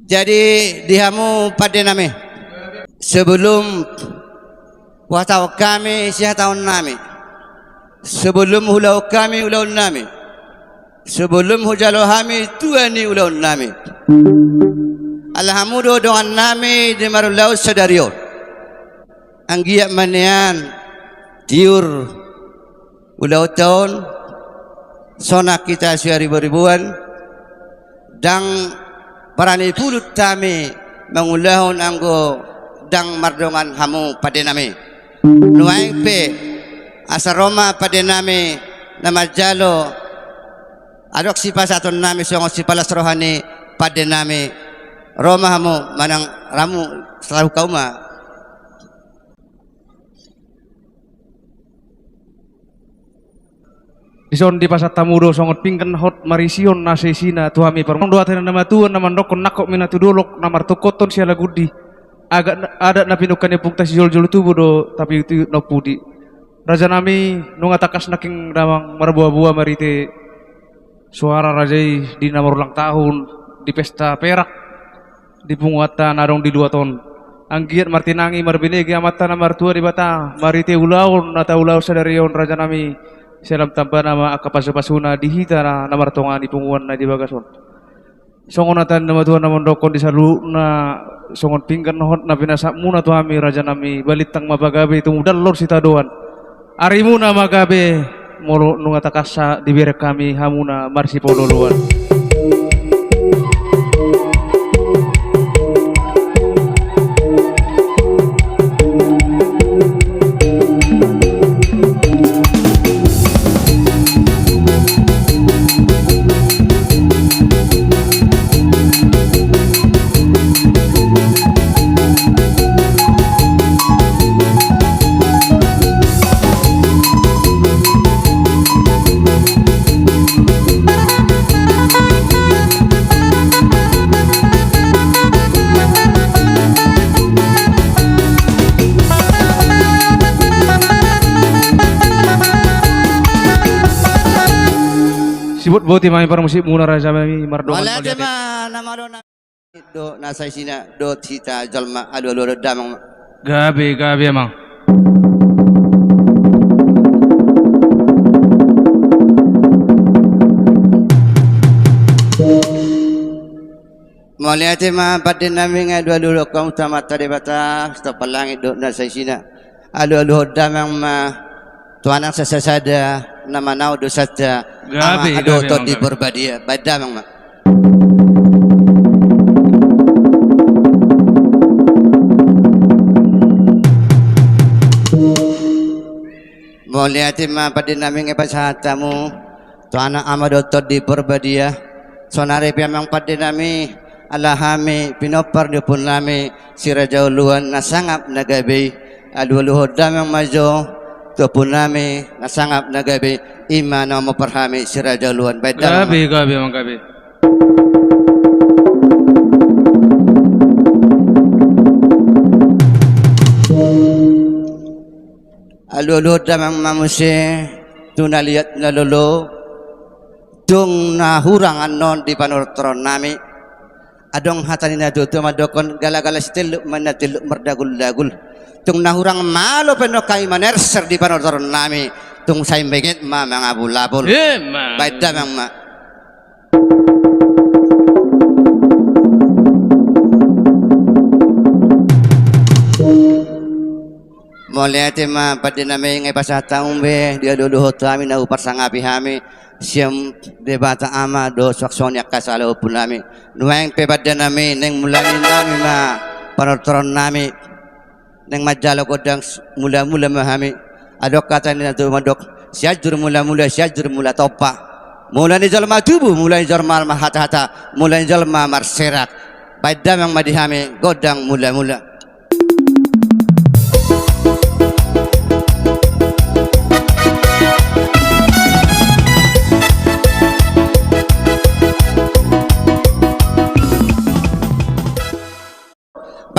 Jadi dihamu pada nami sebelum watau kami sihat tahun nami, sebelum hulau kami ulau nami, sebelum hujalo kami tuani ulau nami. Alhamdulillah dengan nami di marulau sadario. Anggiak manian tiur ulau tahun sonak kita ribu-ribuan dang parani pulut kami mengulahun anggo dang mardongan hamu pada nami nuaing pe asaroma pada nami nama jalo adok sipasaton nami songo sipalas rohani pada nami Roma hamu manang ramu selalu kauma. Ison di pasat tamudo songot pingkan hot marision nasesina tuhami parmong dua tena nama tuan nama ndokon nakok minatu dolok namar tokoton siala gudi agak ada napi nukannya pukta si jol tubuh do tapi itu nopudi raja nami nunga takas naking damang marbuah-buah marite suara rajai di nomor ulang tahun di pesta perak di punguatan arong di 2 ton anggiat martinangi marbinegi amata namar tua di bata marite ulaun nata ulau sadarion raja nami selam tanpa nama akapasuna dihita na namar tonga di punguan na di bagason songon natan nama tuan nama dokon di salu na songon pinggan hot na pinasak muna tu kami raja nami balitang mabagabe itu mudah lor sita doan arimu na magabe molo nunga takasa dibere kami hamuna marsi podoluan. Sibut boti mami para musik muna raja mami mardongan Wala tema nama do nasai sina do cita jalma adu damang gabe emang Malihat tema pada nami nga dua kau utama tadi bata stop langit do nasai sina adu damang ma tuanang sesada nama nau do saja gabe ado to di berbadia badamang ma Moliati ma pada nami ngepasatamu tuana amado to di berbadia sonare piamang pada nami alahami pinopar di pun nami sirajauluan nasangap nagabe aluhud damang majo tupun nami nasangap nagabe imana memperhami sirajauluan badamang gabe emang gabe aluluhud damang mamusi tunaliat nalulu dung nahurangan non di panurtron nami adong hatanin adu tu madokon gala-gala sitil manatil merdagul-dagul tung nahurang malo peno kay manerser di panurtron nami tung saimbegit ma mga bulabul baik damang ma Moliati ma pada nami ngay pasata umbe dia dulu kami na upar sangapi kami siam debata ama do swaksonya kasalo pun nami nuang pe pada nami neng mulani nami ma panortoron nami neng majalo kodang mula-mula mahami adok kata ni tu madok siajur mula-mula siajur mula topa mulai jalma tubuh mulai jalma hata-hata mulai jalma marserak pada yang madihami godang mula-mula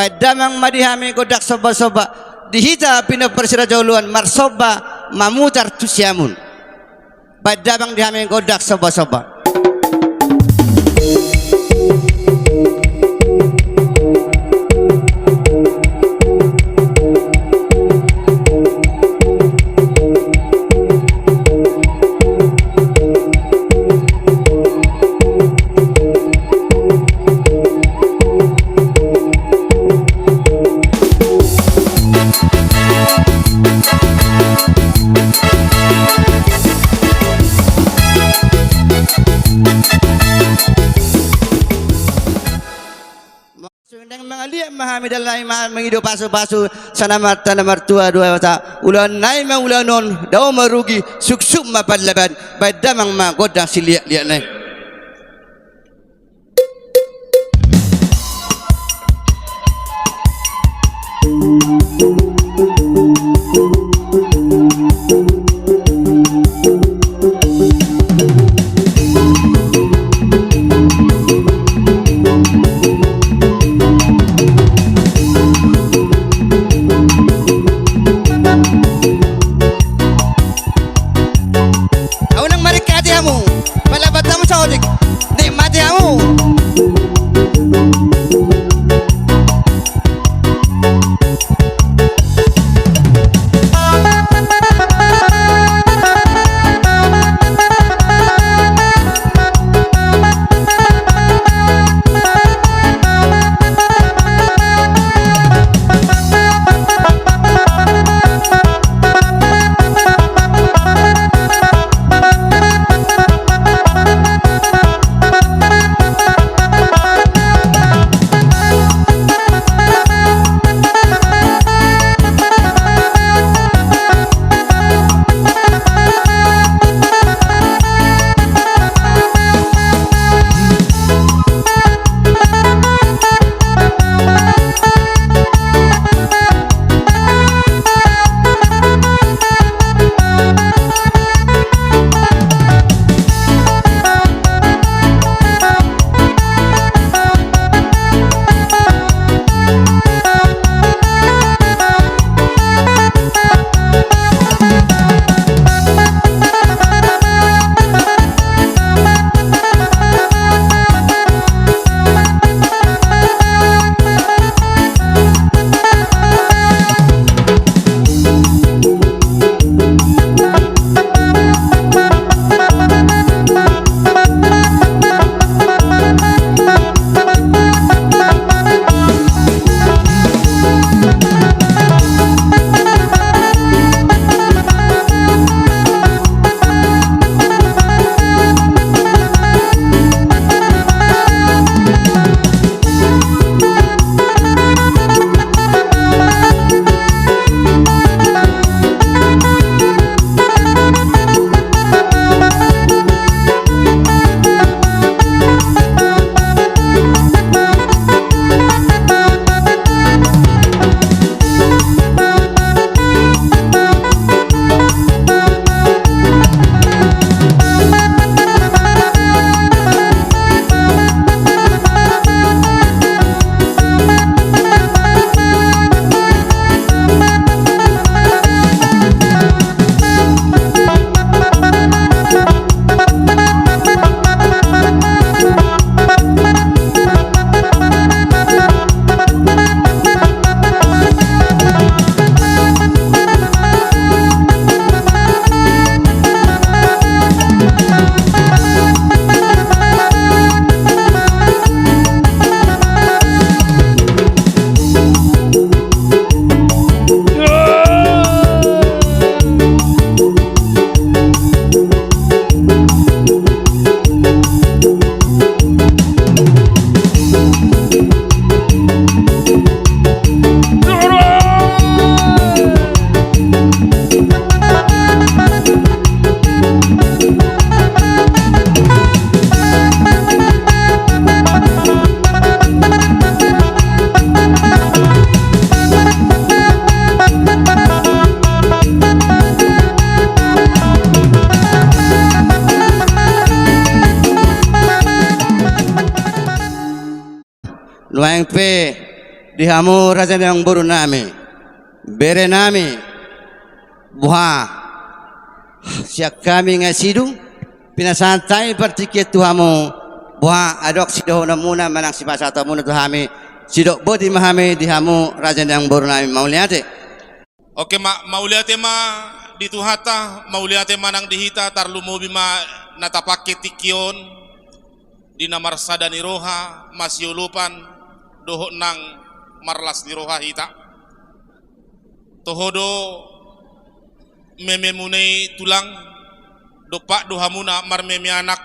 Padamang madihami godak soba-soba dihita pinapersira jauluan marsoba mamutar tusiamun padamang dihami godak soba-soba lihat mahami dalai menghidup pasu-pasu sana mata nomor tua dua mata ulan nai ma ulanon dau merugi suksum ma padlaban badamang ma godang siliak liat nai. Luang pe dihamu raja yang baru nami bere nami buha siak kami ngasidu pinasantai partiket tuhamu buha adok sido namuna manang si pasata muna tuhami sidok bodi mahami dihamu raja yang baru nami mau lihat. Oke mau lihat ma di tuhata mau lihat manang dihita tarlumu bima natapake tikion di namar sadani roha masyulupan doho nang marlas di roha hita tohodo meme munei tulang dopak dohamuna mar meme anak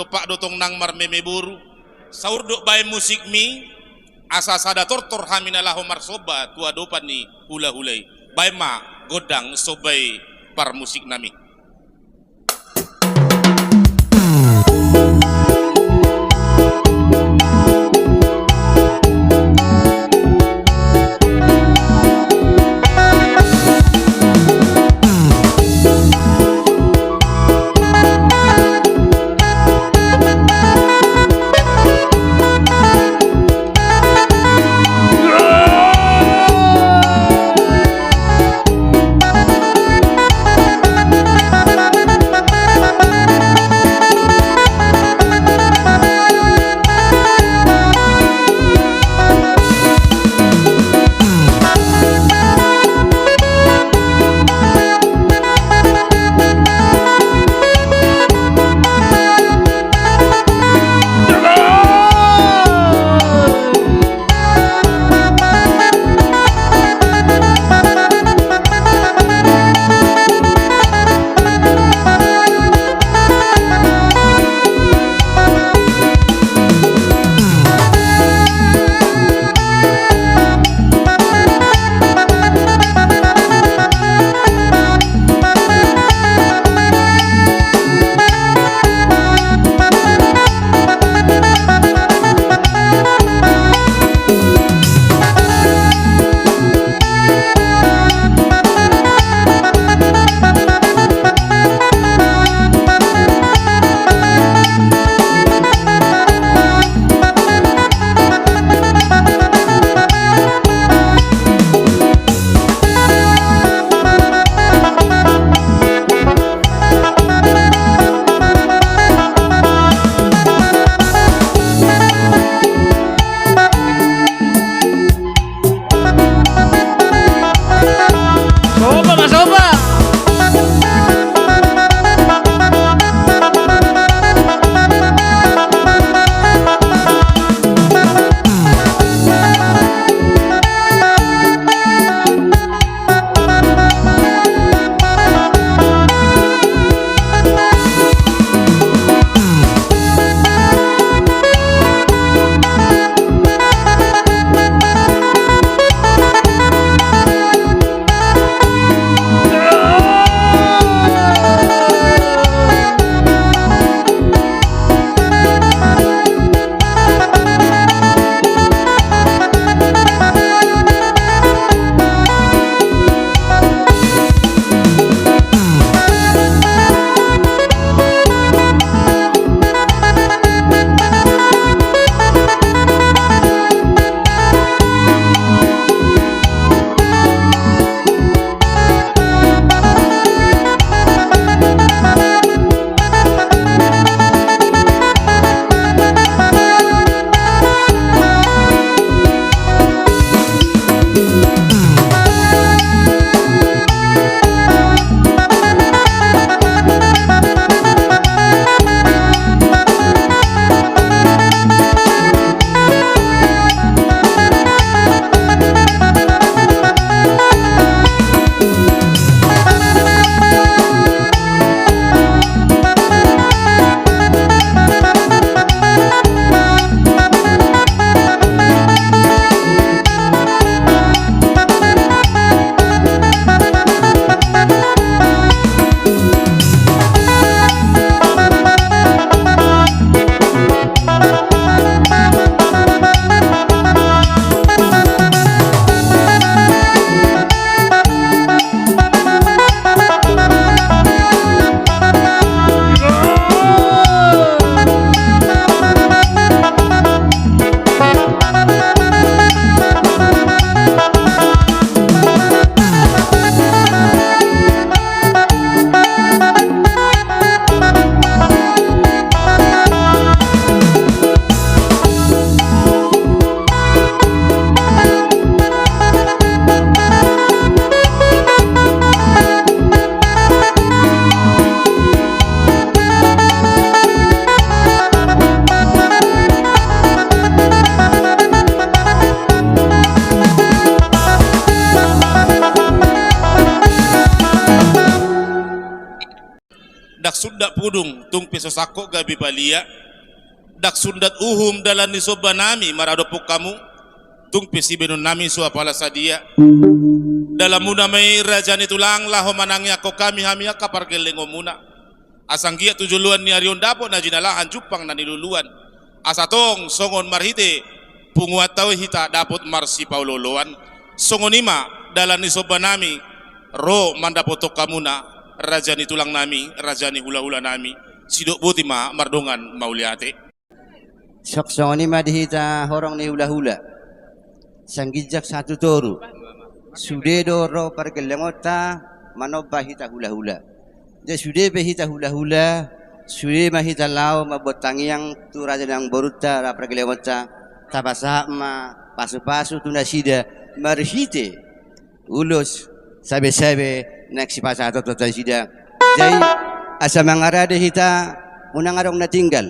dopak dotong nang mar meme buru saur do bay musik mi asa sada tortor haminalahu marsoba tua dopan ni hula hulai bay ma godang sobay par musik nami. dak sundak pudung tung piso sako gabi balia dak sundat uhum dalan ni sobanami maradopuk kamu tung pesibenun nami suapala sadia dalam muna may rajani tulang laho manangnya ko kami hamia kapargelengo muna asanggia tujuluan ni arion dapo na jinalahan jupang na niluluan asatong songon marhite punguat tau hita dapot marsi pauloloan songonima dalan ni soba nami ro mandapotok kamuna rajani tulang nami rajani hula-hula nami sidok buti ma mardongan mauliate Soksoni madihita horong ni hula-hula. Sanggijak satu toru. Sude doro pergelengota manobah hita hula-hula. Jadi sude behita hula-hula, sude mahita lau mabotangi yang tu raja yang boruta ra pergelengota. Tapasa ma pasu-pasu tuna sida marhite ulus sabe-sabe nak si pasato to sida. Jadi asa mangarade hita unang arong natinggal.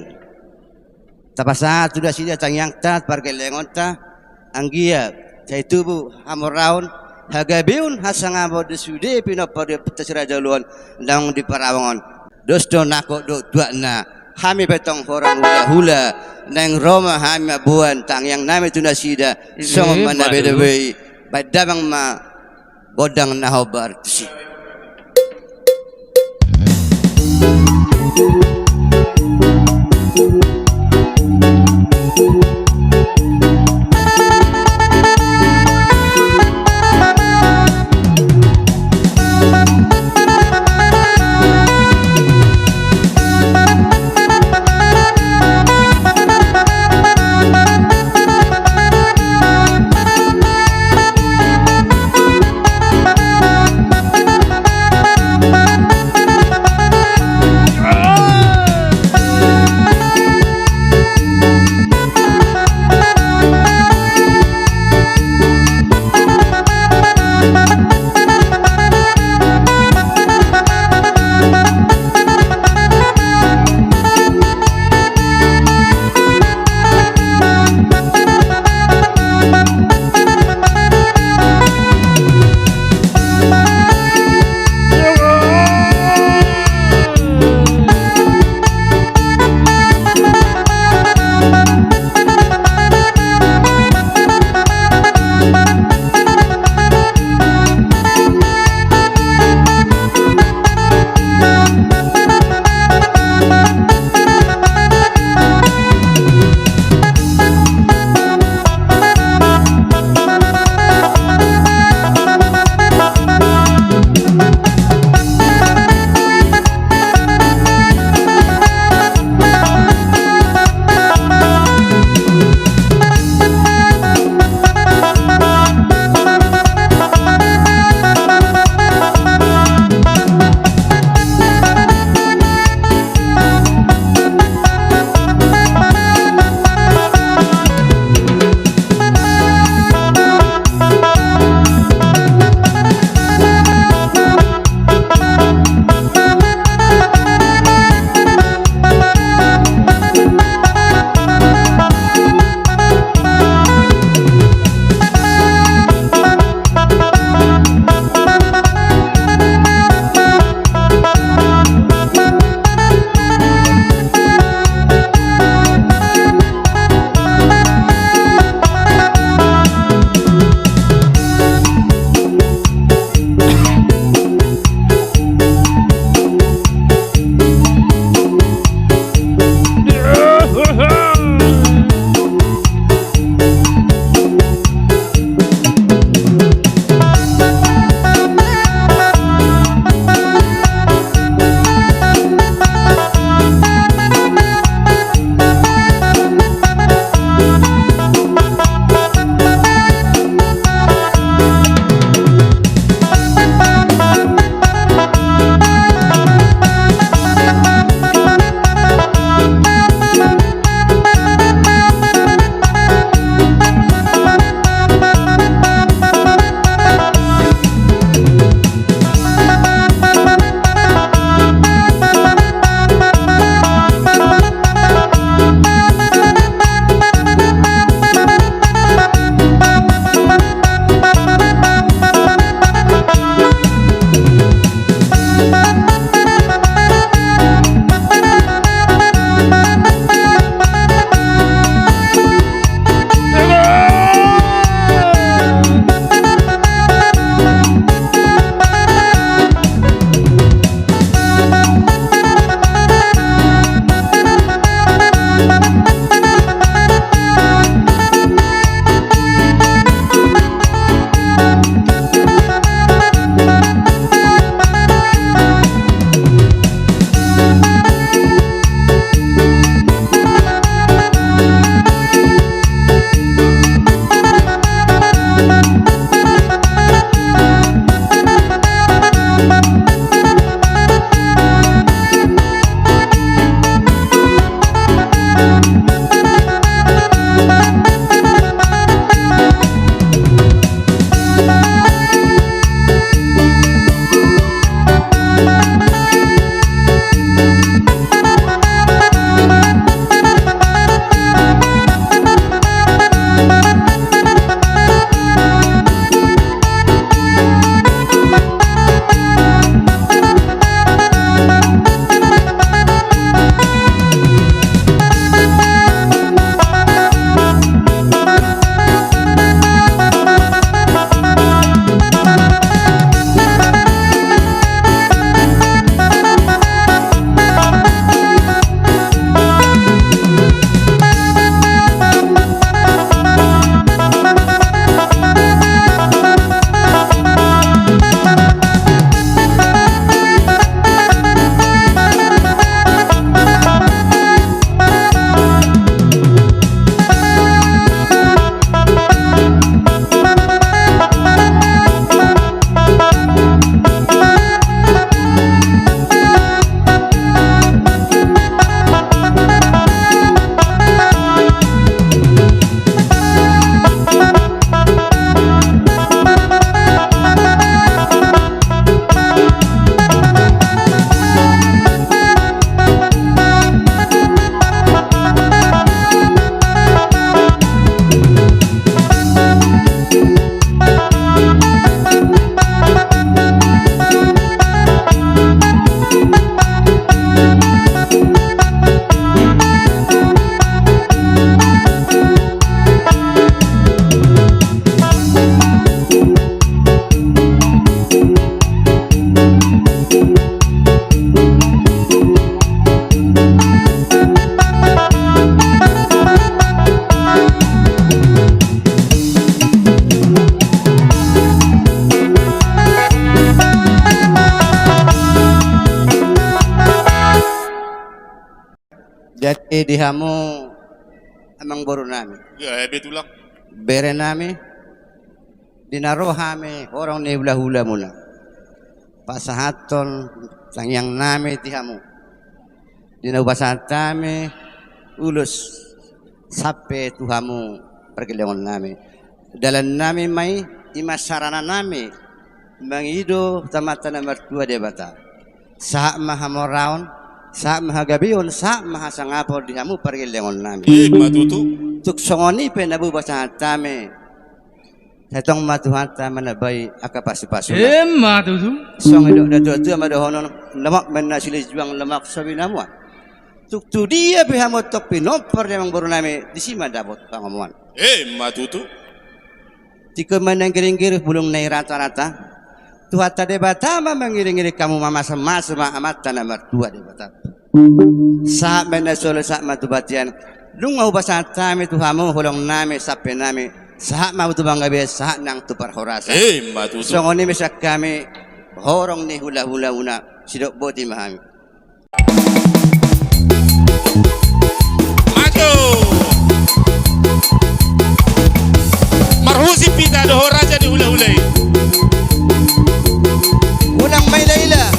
Tapasa tuna sida tangyang tat pergelengota. Anggia saya tubuh hamuraun hagabeun hasangabo de sude pinopode petasira jaluan dang di parawangon dosto nako do duana hami betong horang hula-hula nang Roma hami buan tang yang nami tuna sida song mana bedewei badamang ma bodang nahobar si Dihamu amang boro nami. Ya, betulah. Bere nami dinarohami orang ni hula-hula muna. Pasahaton sangyang nami tihamu. Dinabasatami ulus sampai tuhamu pergelangan nami. Dalam nami may imasarana nami mangido tamatan nomor 2 debata. Sa maha moraon, sa maha gabion, sa maha sangapor dihamu pergelangan nami. Matutu. Tuk songoni pe nabu basatami. Satong matuhata manabay akapasipaso. Matutu. Song idok datu madohonon lemak menasili juang lemak sabinamuan. Tuk tu dia pihamot tok pinopor yang baru nami disima dapat pangamuan. Matutu. Tika menang giring-giring bulung nai rata-rata. Tuhata debatama mengiring-giring kamu mama sama amat tanah mertua debatat. Saat menasolo saat matubatian. Lung mau basatami tuhamu hulong nami sape nami. Saat mau tu bangga biasa saat nang tu parhorasa. Matutu. Songoni misak kami horong ni hula-hula una sidok boti mahami. Maju. Marhusi pita doho raja di hula-hulai. Unang may layla.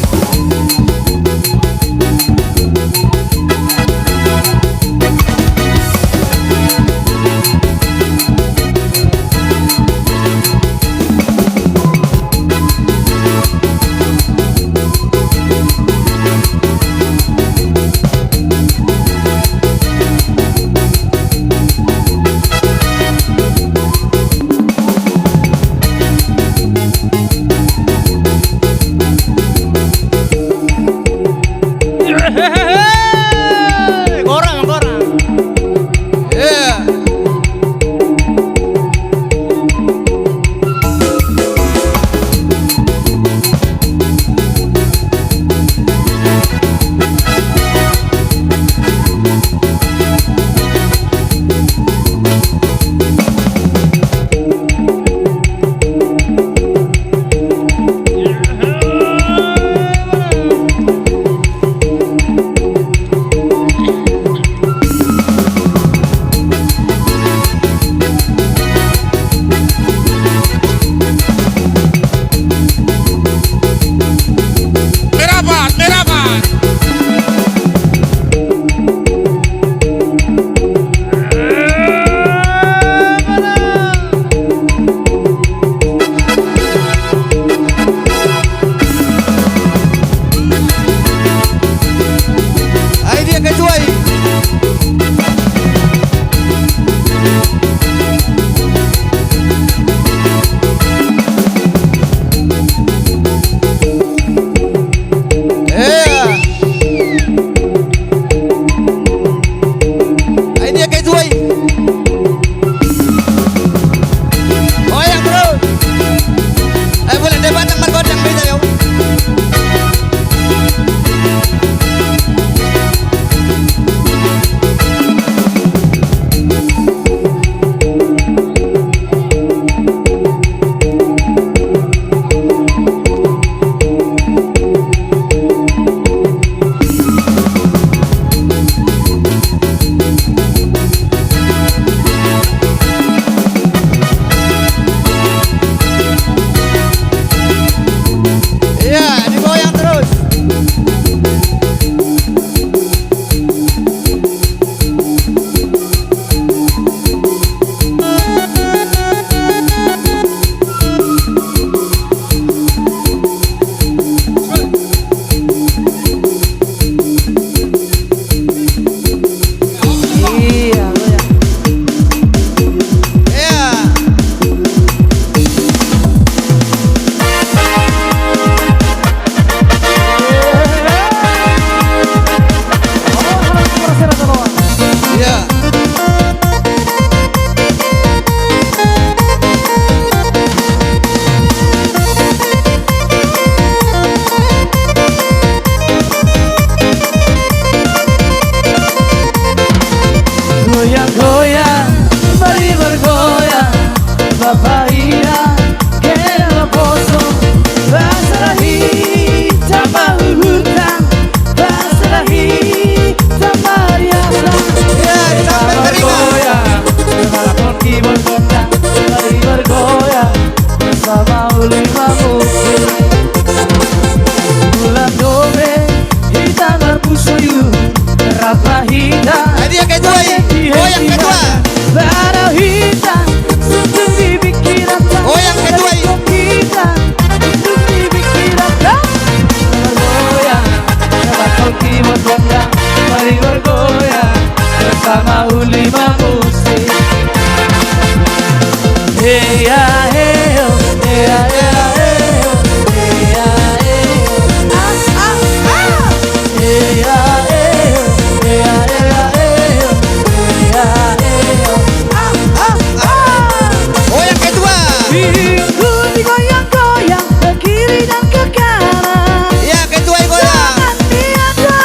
Oh yang kedua. Minggu digoyang-goyang ke kiri dan ke kanan. Ya kedua yang goyang. Jangan diam-diam,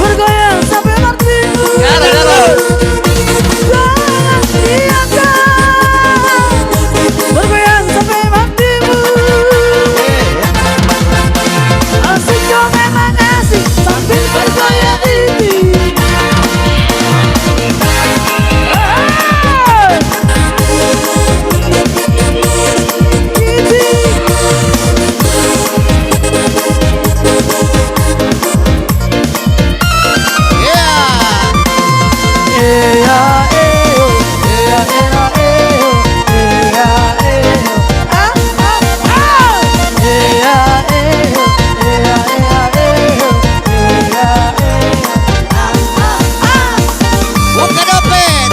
bergoyang sampai waktumu. Garang, garang. Jangan diam-diam, bergoyang sampai waktumu. Asik kau memang asik sambil bergoyang ini. Buka dompet.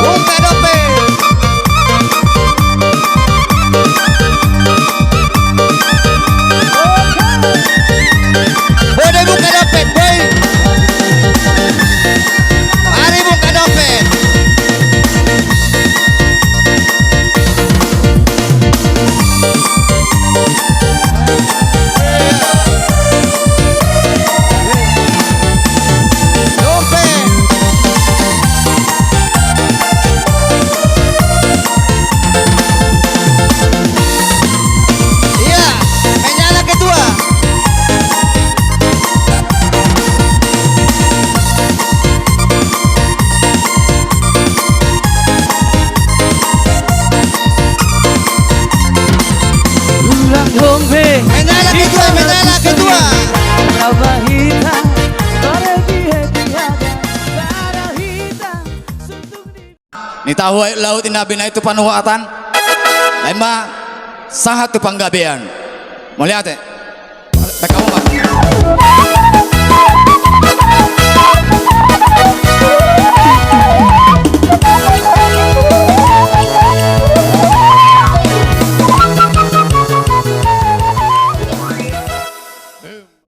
Buka dompet. Boleh buka dompet, boy. Mari buka dompet. Dompet. Iya, menyala kedua. Ulang dombe, Menyala kedua, menyala kedua. Rabah hitam, berhenti tiada. Darah hitam, suntuk di Ni tahu laut inabi na itu panuwatan. Lema sahat tu panggabean. Melihat eh? Kamu